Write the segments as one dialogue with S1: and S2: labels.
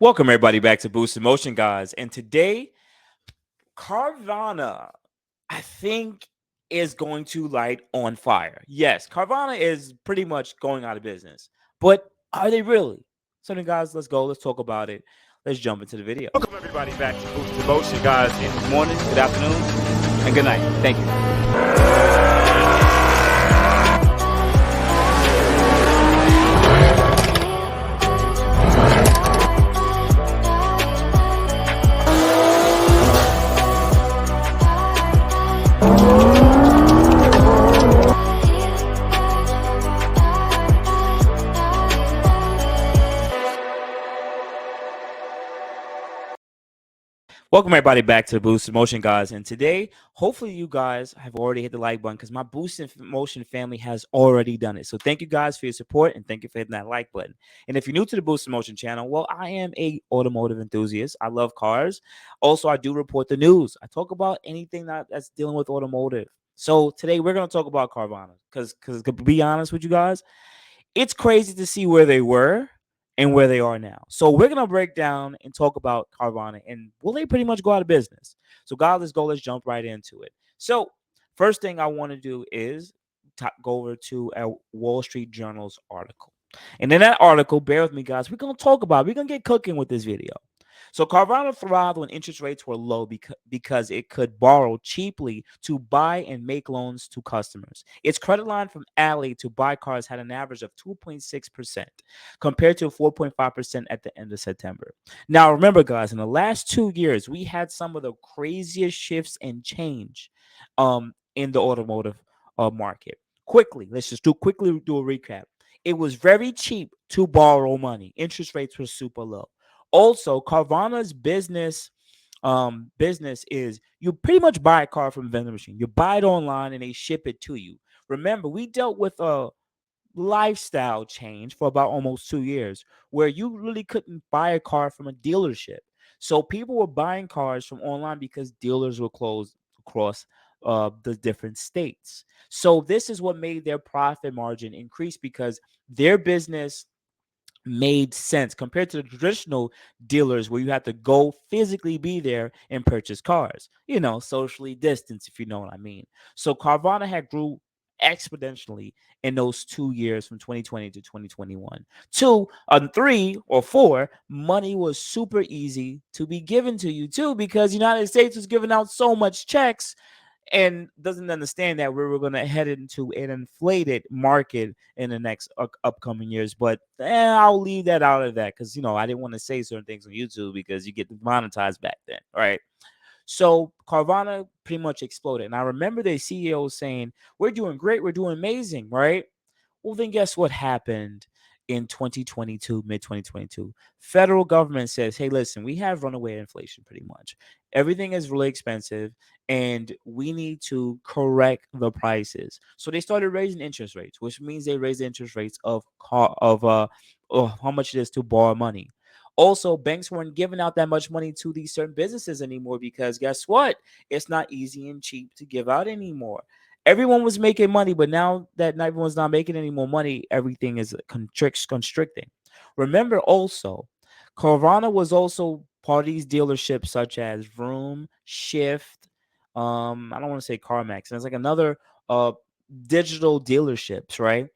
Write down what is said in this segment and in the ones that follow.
S1: Welcome everybody back to Boost Emotion, guys. And today, Carvana, I think, is going to light on fire. Yes, Carvana is pretty much going out of business, but are they really? So then, guys, let's go. Let's talk about it. Let's jump into the video. Welcome everybody back to Boost Emotion, guys. In the morning, good afternoon, and good night. Thank you. Welcome everybody back to the Boost Emotion, guys. And today, hopefully you guys have already hit the like button because my Boost Emotion family has already done it. So thank you guys for your support and thank you for hitting that like button. And if you're new to the Boost Emotion channel, well, I am a automotive enthusiast. I love cars. Also, I do report the news. I talk about anything that's dealing with automotive. So today we're going to talk about Carvana because to be honest with you guys, it's crazy to see where they were and where they are now. So we're gonna break down and talk about Carvana and will they pretty much go out of business? So guys, let's go. Let's jump right into it. So first thing I want to do is go over to a Wall Street Journal's article, and in that article, bear with me, guys. We're gonna talk about. We're gonna get cooking with this video. So Carvana thrived when interest rates were low because it could borrow cheaply to buy and make loans to customers. Its credit line from Alley to buy cars had an average of 2.6% compared to 4.5% at the end of September. Now, remember, guys, in the last 2 years, we had some of the craziest shifts and change in the automotive market. Quickly, let's just quickly do a recap. It was very cheap to borrow money. Interest rates were super low. Also, Carvana's business is you pretty much buy a car from a vending machine. You buy it online and they ship it to you. Remember, we dealt with a lifestyle change for about almost 2 years where you really couldn't buy a car from a dealership. So people were buying cars from online because dealers were closed across the different states. So this is what made their profit margin increase because their business made sense compared to the traditional dealers where you have to go physically be there and purchase cars, socially distanced, if you know what I mean. So Carvana had grew exponentially in those 2 years from 2020 to 2021. Two, on three or four, money was super easy to be given to you too because United States was giving out so much checks and doesn't understand that we were going to head into an inflated market in the next upcoming years. But I'll leave that out of that because, I didn't want to say certain things on YouTube because you get monetized back then. All right. So Carvana pretty much exploded. And I remember the CEO saying, we're doing great. We're doing amazing. Right. Well, then guess what happened in 2022, mid 2022? Federal government says, hey, listen, we have runaway inflation pretty much. Everything is really expensive and we need to correct the prices. So they started raising interest rates, which means they raised the interest rates of how much it is to borrow money. Also, banks weren't giving out that much money to these certain businesses anymore because guess what? It's not easy and cheap to give out anymore. Everyone was making money, but now that everyone's not making any more money, everything is constricting. Remember also, Carvana was also part of these dealerships such as Vroom, Shift, I don't want to say CarMax. There's like another digital dealerships, right?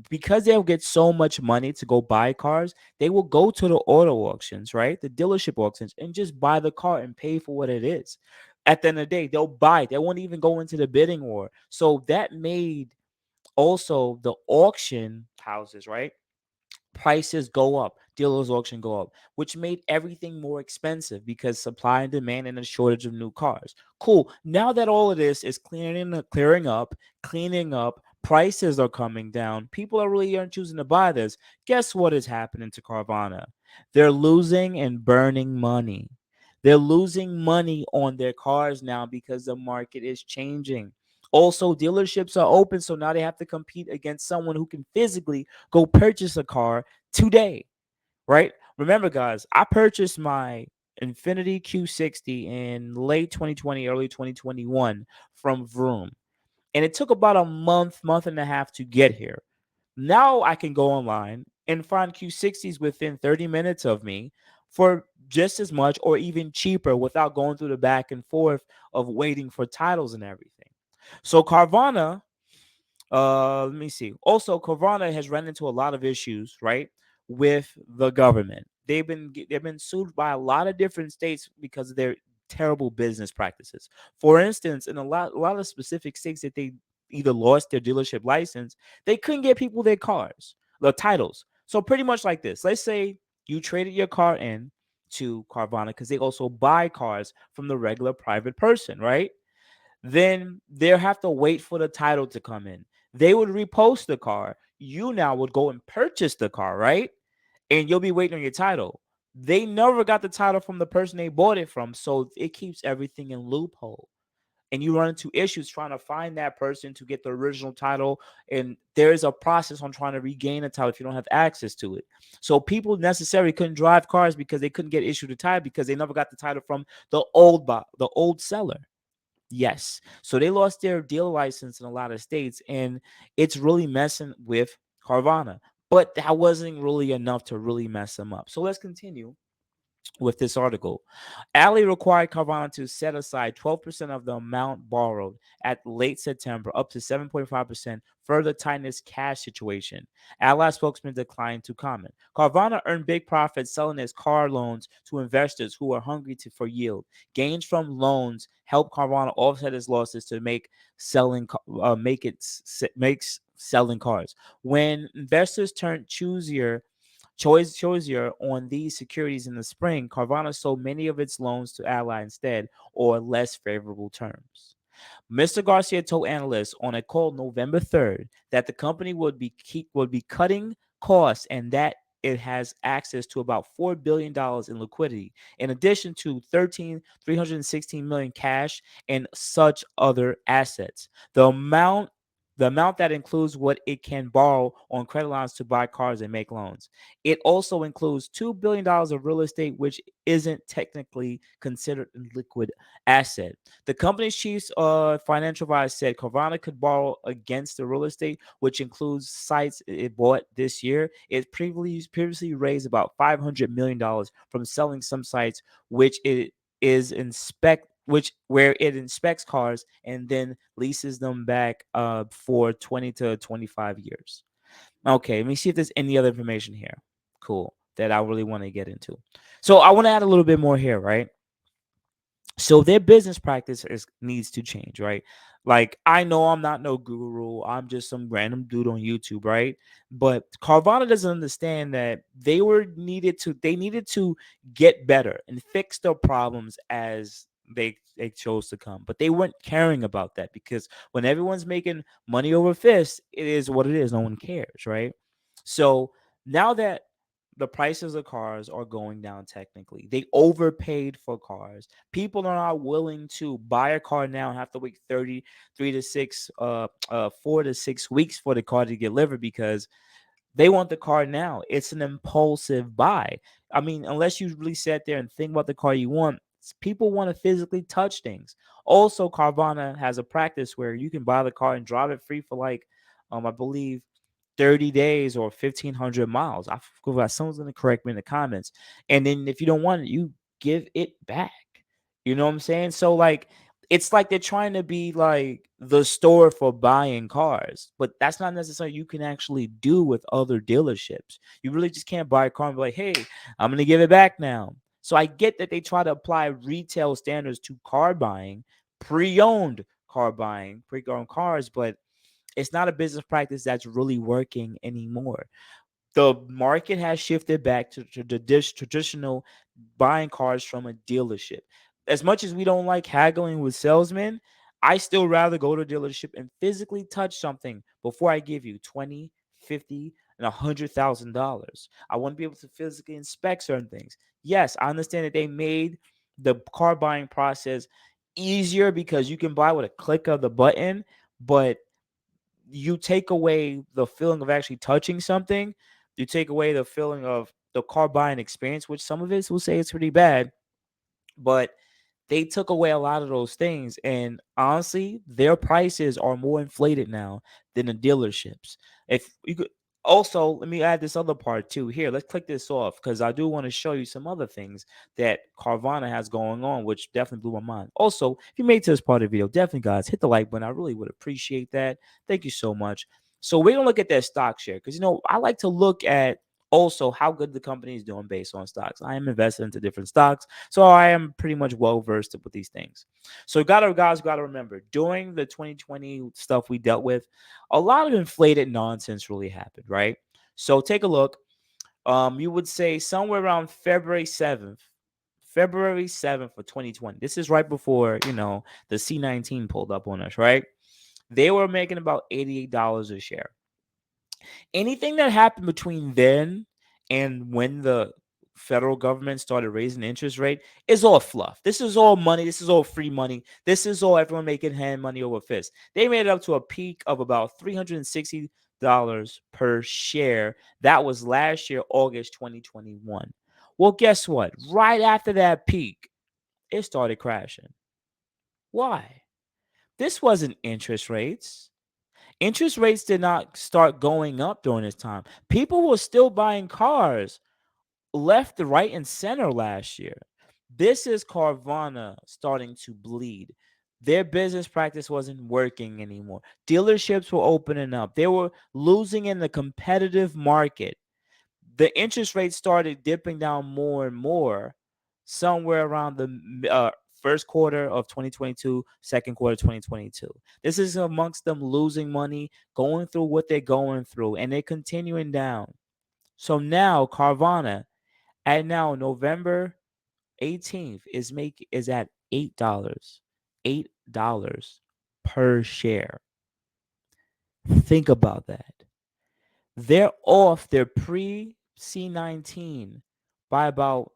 S1: Because they'll get so much money to go buy cars, they will go to the auto auctions, right? The dealership auctions and just buy the car and pay for what it is. At the end of the day, they'll buy it. They won't even go into the bidding war. So that made also the auction houses, right? Prices go up, dealers auction go up, which made everything more expensive because supply and demand and a shortage of new cars. Cool. Now that all of this is cleaning up, prices are coming down. People are really aren't choosing to buy this. Guess what is happening to Carvana? They're losing and burning money. They're losing money on their cars now because the market is changing. Also, dealerships are open, so now they have to compete against someone who can physically go purchase a car today, right? Remember, guys, I purchased my Infinity Q60 in late 2020, early 2021 from Vroom. And it took about a month and a half to get here. Now I can go online and find Q60s within 30 minutes of me for just as much or even cheaper without going through the back and forth of waiting for titles and everything. So Carvana, let me see. Also, Carvana has run into a lot of issues, right, with the government. They've been sued by a lot of different states because of their terrible business practices. For instance, in a lot of specific states that they either lost their dealership license, they couldn't get people their cars, the titles. So pretty much like this. Let's say you traded your car in to Carvana because they also buy cars from the regular private person, right? Then they'll have to wait for the title to come in. They would repost the car. You now would go and purchase the car, right? And you'll be waiting on your title. They never got the title from the person they bought it from, so it keeps everything in loophole. And you run into issues trying to find that person to get the original title. And there's a process on trying to regain a title if you don't have access to it. So people necessarily couldn't drive cars because they couldn't get issued a title because they never got the title from the old seller. Yes. So they lost their dealer license in a lot of states, and it's really messing with Carvana. But that wasn't really enough to really mess them up. So let's continue with this article. Ali required Carvana to set aside 12% of the amount borrowed at late September, up to 7.5%, further tighten its cash situation. Ally spokesman declined to comment. Carvana earned big profits selling its car loans to investors who are hungry for yield. Gains from loans help Carvana offset its losses to makes selling cars. When investors turn choosier on these securities in the spring, Carvana sold many of its loans to Ally instead, or less favorable terms. Mr. Garcia told analysts on a call November 3rd that the company would be cutting costs and that it has access to about $4 billion in liquidity, in addition to 316 million cash and such other assets. The amount that includes what it can borrow on credit lines to buy cars and make loans. It also includes $2 billion of real estate, which isn't technically considered a liquid asset. The company's chief financial advisor said Carvana could borrow against the real estate, which includes sites it bought this year. It previously raised about $500 million from selling some sites, which it is inspect which where it inspects cars and then leases them back for 20 to 25 years. Okay, let me see if there's any other information here. Cool. That I really want to get into. So I want to add a little bit more here, right? So their business practice needs to change, right? Like I know I'm not no guru, I'm just some random dude on YouTube, right? But Carvana doesn't understand that they needed to get better and fix their problems as they chose to come, but they weren't caring about that because when everyone's making money over fist, it is what it is. No one cares, right? So now that the prices of cars are going down, technically they overpaid for cars. People are not willing to buy a car now and have to wait 4 to 6 weeks for the car to get delivered because they want the car now. It's an impulsive buy. I mean, unless you really sat there and think about the car you want, people want to physically touch things. Also, Carvana has a practice where you can buy the car and drive it free for like, I believe 30 days or 1,500 miles. I forgot. Someone's going to correct me in the comments. And then if you don't want it, you give it back. You know what I'm saying? So, like, it's like they're trying to be like the store for buying cars, but that's not necessarily you can actually do with other dealerships. You really just can't buy a car and be like, hey, I'm going to give it back now. So I get that they try to apply retail standards to car buying, pre-owned pre-owned cars, but it's not a business practice that's really working anymore. The market has shifted back to the traditional buying cars from a dealership. As much as we don't like haggling with salesmen, I still rather go to a dealership and physically touch something before I give you 20, 50, and $100,000. I want to be able to physically inspect certain things. Yes, I understand that they made the car buying process easier because you can buy with a click of the button, but you take away the feeling of actually touching something. You take away the feeling of the car buying experience, which some of us will say it's pretty bad, but they took away a lot of those things. And honestly, their prices are more inflated now than the dealerships. If you could, Also, let me add this other part too. Here, let's click this off because I do want to show you some other things that Carvana has going on, which definitely blew my mind. Also, if you made it to this part of the video, definitely, guys, hit the like button. I really would appreciate that. Thank you so much. So we're gonna look at that stock share because I like to look at also how good the company is doing based on stocks. I am invested into different stocks, so I am pretty much well versed with these things. So gotta remember during the 2020 stuff we dealt with, a lot of inflated nonsense really happened, right? So take a look. You would say somewhere around February 7th of 2020. This is right before, the C19 pulled up on us, right? They were making about $88 a share. Anything that happened between then and when the federal government started raising the interest rate is all fluff. This is all money. This is all free money. This is all everyone making hand money over fist. They made it up to a peak of about $360 per share. That was last year, August 2021. Well, guess what? Right after that peak, it started crashing. Why? This wasn't interest rates. Interest rates did not start going up during this time. People were still buying cars left, right, and center last year. This is Carvana starting to bleed. Their business practice wasn't working anymore. Dealerships were opening up. They were losing in the competitive market. The interest rate started dipping down more and more somewhere around the first quarter of 2022, second quarter 2022. This is amongst them losing money, going through what they're going through, and they're continuing down. So now Carvana at now November 18th is at $8. $8 per share. Think about that. They're off their pre C19 by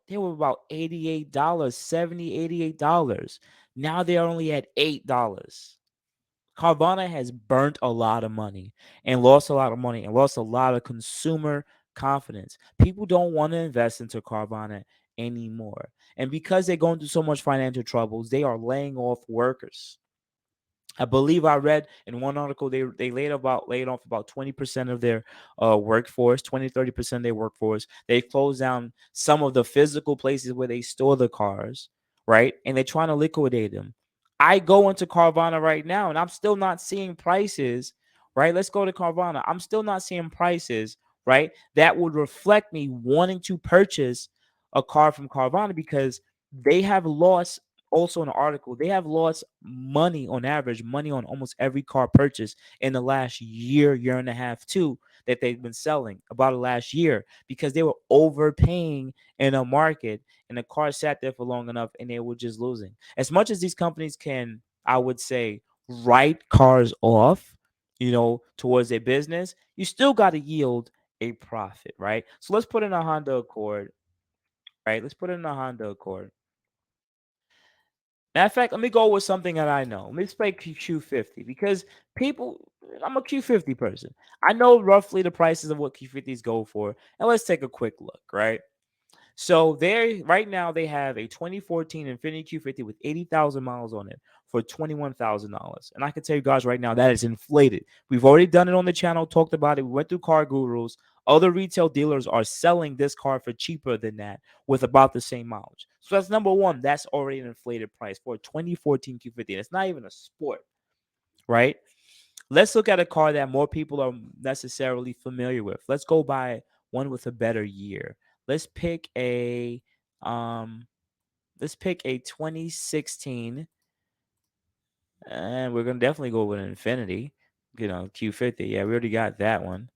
S1: they were about $88, 70, $88. Now they're only at $8. Carvana has burnt a lot of money and lost a lot of money and lost a lot of consumer confidence. People don't want to invest into Carvana anymore. And because they're going through so much financial troubles, they are laying off workers. I believe I read in one article they laid off about 20% of their workforce, 20-30% of their workforce. They closed down some of the physical places where they store the cars, right? And they're trying to liquidate them. I go into Carvana right now and I'm still not seeing prices, right? Let's go to Carvana. I'm still not seeing prices, right? That would reflect me wanting to purchase a car from Carvana because they have lost also in the article, they have lost money on average, money on almost every car purchase in the last year and a half, too, that they've been selling about the last year because they were overpaying in a market and the car sat there for long enough and they were just losing. As much as these companies can, I would say, write cars off, towards their business, you still got to yield a profit, right? So let's put in a Honda Accord, right? Let's put in a Honda Accord. Matter of fact, let me go with something that I know. Let me play Q50 because I'm a Q50 person. I know roughly the prices of what Q50s go for. And let's take a quick look, right? So right now they have a 2014 Infiniti Q50 with 80,000 miles on it for $21,000. And I can tell you guys right now that is inflated. We've already done it on the channel, talked about it. We went through Car Gurus. Other retail dealers are selling this car for cheaper than that with about the same mileage. So that's number one. That's already an inflated price for a 2014 Q50. And it's not even a sport, right? Let's look at a car that more people are necessarily familiar with. Let's go buy one with a better year. Let's pick a um let's pick a 2016, and we're gonna definitely go with an Infinity, Q50. Yeah, we already got that one.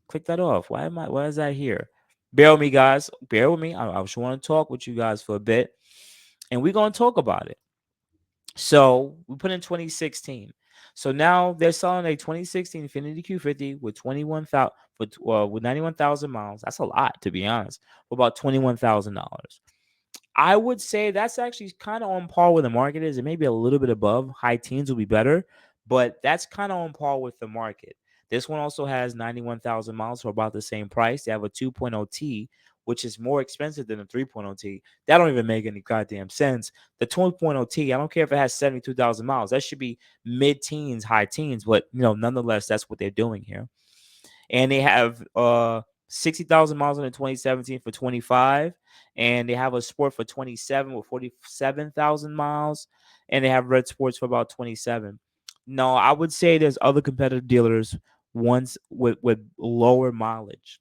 S1: Click that off. Why is that here? Bear with me, guys. Bear with me. I just want to talk with you guys for a bit. And we're gonna talk about it. So we put in 2016. So now they're selling a 2016 Infiniti Q50 with 21,000 with 91,000 miles. That's a lot, to be honest. For about $21,000. I would say that's actually kind of on par with the market is. It may be a little bit above. High teens would be better, but that's kind of on par with the market. This one also has 91,000 miles for about the same price. They have a 2.0 T, which is more expensive than a 3.0 T. That don't even make any goddamn sense. The 2.0 T, I don't care if it has 72,000 miles. That should be mid-teens, high teens, but nonetheless, that's what they're doing here. and they have 60,000 miles on the 2017 for 25, and they have a Sport for 27 with 47,000 miles, and they have Red Sports for about 27. No, I would say there's other competitive dealers ones with lower mileage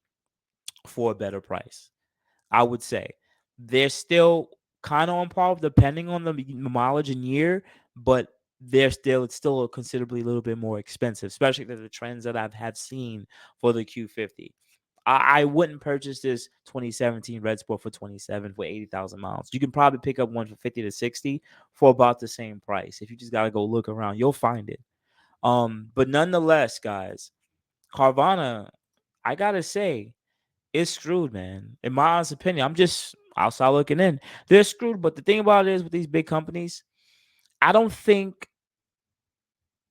S1: for a better price. I would say they're still kind of on par, depending on the mileage and year, but it's still a considerably a little bit more expensive, especially the trends that have seen for the Q50. I wouldn't purchase this 2017 Red Sport for 27 for 80,000 miles. You can probably pick up one for 50 to 60 for about the same price. If you just gotta go look around, you'll find it. But nonetheless, guys, Carvana, I gotta say, is screwed, man. In my honest opinion, I'm just outside looking in. They're screwed. But the thing about it is, with these big companies, I don't think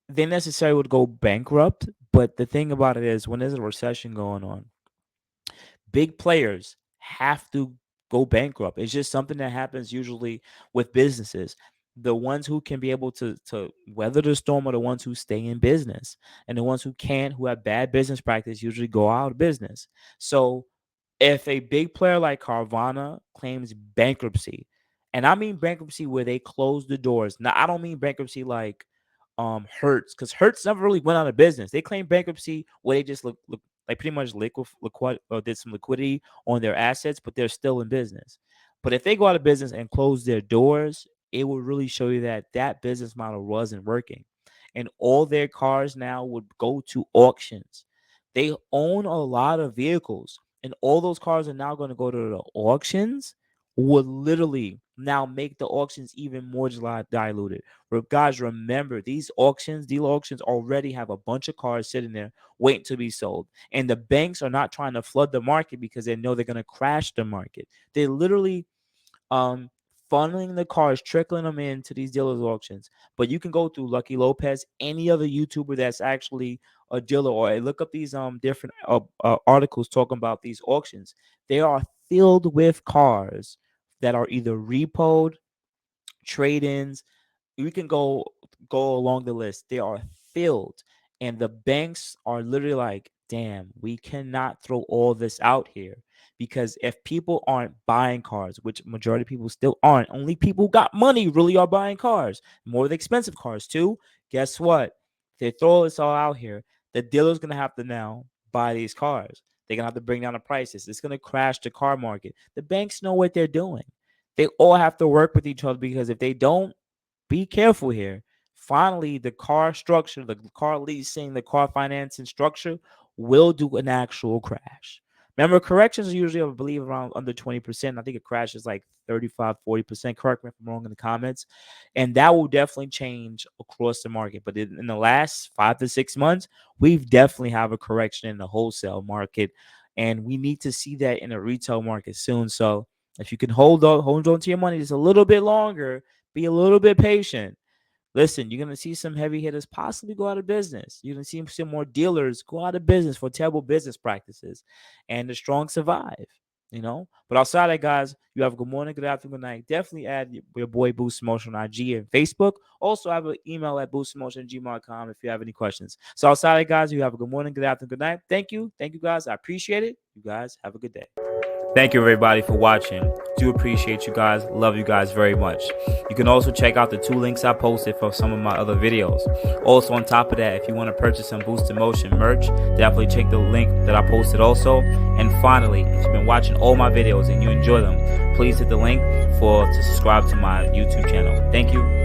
S1: they necessarily would go bankrupt. But the thing about it is, when there's a recession going on, big players have to go bankrupt. It's just something that happens usually with businesses. The ones who can be able to weather the storm are the ones who stay in business, and the ones who can't, who have bad business practice, usually go out of business. So if a big player like Carvana claims bankruptcy, and I mean bankruptcy where they close the doors. Now, I don't mean bankruptcy like Hertz, because Hertz never really went out of business. They claim bankruptcy where they just look like pretty much liquid did some liquidity on their assets, but they're still in business. But if they go out of business and close their doors, it will really show you that that business model wasn't working. And all their cars now would go to auctions. They own a lot of vehicles, and all those cars are now going to go to the auctions, would literally now make the auctions even more diluted. Guys, remember, these auctions already have a bunch of cars sitting there waiting to be sold. And the banks are not trying to flood the market because they know they're going to crash the market. They literally um funneling the cars, trickling them into these dealers auctions. But you can go through Lucky Lopez, any other YouTuber that's actually a dealer, or look up these different articles talking about these auctions. They are filled with cars that are either repoed, trade-ins. We can go along the list. They are filled, and the banks are literally like, damn, we cannot throw all this out here, because if people aren't buying cars, which majority of people still aren't, only people who got money really are buying cars, more of the expensive cars too. Guess what? They throw this all out here, the dealer's gonna have to now buy these cars. They're gonna have to bring down the prices. It's gonna crash the car market. The banks know what they're doing. They all have to work with each other, because if they don't, be careful here. Finally, the car structure, the car leasing, the car financing structure will do an actual crash. Remember, corrections are usually, I believe, around under 20%. I think a crash is like 35, 40%. Correct me if I'm wrong in the comments. And that will definitely change across the market. But in the last 5 to 6 months, we've definitely have a correction in the wholesale market. And we need to see that in the retail market soon. So if you can hold on to your money just a little bit longer, be a little bit patient. Listen, you're going to see some heavy hitters possibly go out of business. You're going to see some more dealers go out of business for terrible business practices, and the strong survive. But outside that, guys, you have a good morning, good afternoon, good night. Definitely add your boy Boost Motion on IG and Facebook. Also, I have an email at boostinmotion@gmail.com if you have any questions. So outside that, guys, you have a good morning, good afternoon, good night. Thank you, guys. I appreciate it. You guys have a good day. Thank you, everybody, for watching. Do appreciate you guys. Love you guys very much. You can also check out the 2 links I posted for some of my other videos. Also, on top of that, if you want to purchase some Boosted Motion merch, definitely check the link that I posted also. And finally, if you've been watching all my videos and you enjoy them, please hit the link to subscribe to my YouTube channel. Thank you.